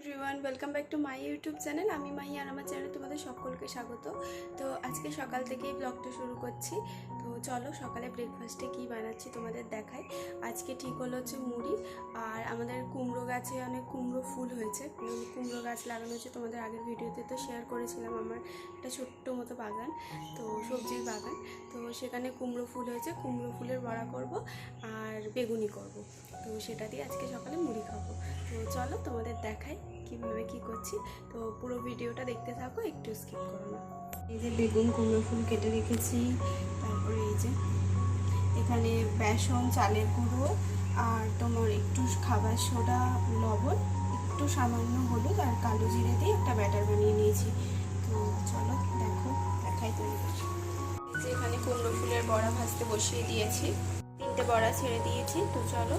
Everyone, welcome back to my YouTube channel. আমি মাহি আর আমার চ্যানেলে তোমাদের সকলকে স্বাগত। তো আজকে সকাল থেকেই ব্লগটা শুরু করছি। তো চলো সকালে ব্রেকফাস্টে কি বানাচ্ছি তোমাদের দেখাই। আজকে ঠিক হলো হচ্ছে মুড়ি, আর আমাদের কুমড়ো গাছে অনেক কুমড়ো ফুল হয়েছে। কুমড়ো গাছ লাগানো হয়েছে, তোমাদের আগের ভিডিওতে তো শেয়ার করেছিলাম আমার একটা ছোট্ট মতো বাগান, তো সবজির বাগান। তো সেখানে কুমড়ো ফুল হয়েছে, কুমড়ো ফুলের বড়া করব আর বেগুনি করব। তো সেটা দিয়ে আজকে সকালে মুড়ি খাবো। তো চলো তোমাদের দেখাই কীভাবে কী করছি। তো পুরো ভিডিওটা দেখতে থাকো, একটু স্কিপ করো না। এই যে বেগুন কুমড়ো ফুল কেটে রেখেছি, তারপরে এই যে এখানে বেসন, চালের গুঁড়ো আর তোমার একটু খাবার সোডা, লবণ, একটু সামান্য হলুদ আর কালো জিরে দিয়ে একটা ব্যাটার বানিয়ে নিয়েছি। তো চলো দেখাই তৈরি করছি। এই যে এখানে কুমড়ো ফুলের বড়া ভাজতে বসিয়ে দিয়েছি, 3টে বড়া ছেড়ে দিয়েছি। তো চলো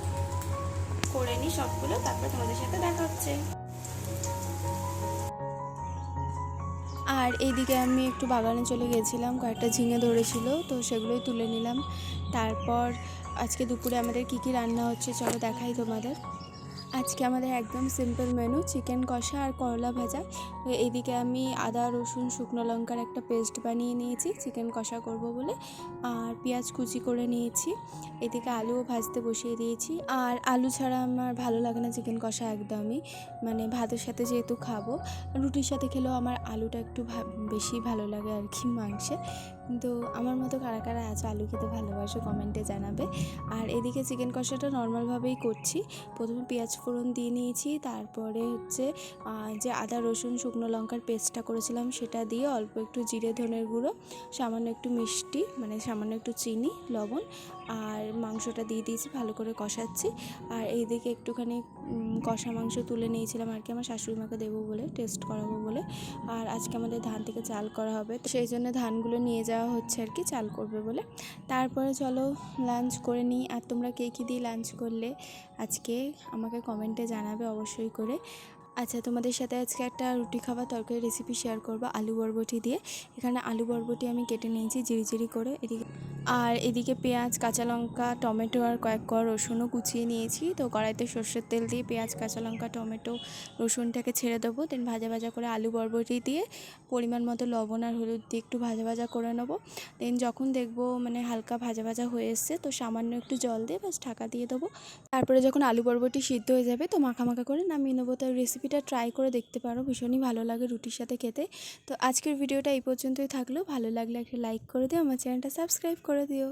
করে নিই সবগুলো, তারপর তোমাদের সাথে দেখা হচ্ছে। আর এইদিকে আমি একটু বাগানে চলে গেছিলাম, কয়েকটা ঝিঙে ধরেছিল, তো সেগুলোই তুলে নিলাম। তারপর আজকে দুপুরে আমাদের কি কি রান্না হচ্ছে চলো দেখাই তোমাদের। আজকে আমাদের একদম সিম্পল মেনু, চিকেন কষা আর করলা ভাজা। এইদিকে আমি আদা রসুন শুকনো লঙ্কার একটা পেস্ট বানিয়ে নিয়েছি চিকেন কষা করব বলে, আর পেঁয়াজ কুচি করে নিয়েছি। এদিকে আলুও ভাজতে বসিয়ে দিয়েছি। আর আলু ছাড়া আমার ভালো লাগে না চিকেন কষা একদমই, মানে ভাতের সাথে যেহেতু খাবো, রুটির সাথে খেলেও আমার আলুটা একটু বেশি ভালো লাগে আর কি মাংসে। কিন্তু আমার মতো কারা কারা আছে আলু খেতে ভালোবাসো কমেন্টে জানাবে। আর এদিকে চিকেন কষাটা নর্মালভাবেই করছি। প্রথমে পেঁয়াজ ফোড়ন দিয়ে নিয়েছি, তারপরে হচ্ছে যে আদা রসুন শুকনো লঙ্কার পেস্টটা করেছিলাম সেটা দিয়ে অল্প একটু জিরে ধনের গুঁড়ো, সামান্য একটু মিষ্টি মানে সামান্য একটু চিনি, লবণ আর মাংসটা দিয়ে দিয়েছি, ভালো করে কষাচ্ছি। আর এইদিকে একটুখানি কষা মাংস তুলে নিয়েছিলাম আর কি আমার শাশুড়ি মাকে দেবো বলে, টেস্ট করাবো বলে। আর আজকে আমাদের ধান থেকে চাল করা হবে, তো সেই জন্য ধানগুলো নিয়ে যাওয়া হচ্ছে আর কি, চাল করবে বলে। তারপরে চলো লাঞ্চ করে নিই। আর তোমরা কে কী দিয়ে লাঞ্চ করলে আজকে আমাকে কমেন্টে জানাবে অবশ্যই করে। আচ্ছা, তোমাদের সাথে আজকে একটা রুটি খাবার তরকারি রেসিপি শেয়ার করবো আলু বরবটি দিয়ে। এখানে আলু বরবটি আমি কেটে নিয়েছি ঝিরিঝিরি করে, এদিকে পেঁয়াজ, কাঁচা লঙ্কা, টমেটো আর কয়েক কোয়া রসুনও কুচিয়ে নিয়েছি। তো কড়াইতে সর্ষের তেল দিয়ে পেঁয়াজ, কাঁচা লঙ্কা, টমেটো, রসুনটাকে ছেড়ে দেবো। দেন ভাজা ভাজা করে আলু বরবটি দিয়ে পরিমাণ মতো লবণ আর হলুদ দিয়ে একটু ভাজা ভাজা করে নেবো। দেন যখন দেখবো মানে হালকা ভাজা ভাজা হয়ে এসছে, তো সামান্য একটু জল দিয়ে বাস ঢাকা দিয়ে দেবো। তারপরে যখন আলু বরবটি সিদ্ধ হয়ে যাবে তো মাখা মাখা করে নামিয়ে নেবো। তো রেসিপিটা ট্রাই করে দেখতে পারো, ভীষণই ভালো লাগে রুটির সাথে খেতে। তো আজকের ভিডিওটা এই পর্যন্তই থাকলো, ভালো লাগলে একটা লাইক করে দিও, আমার চ্যানেলটা সাবস্ক্রাইব করে দিও।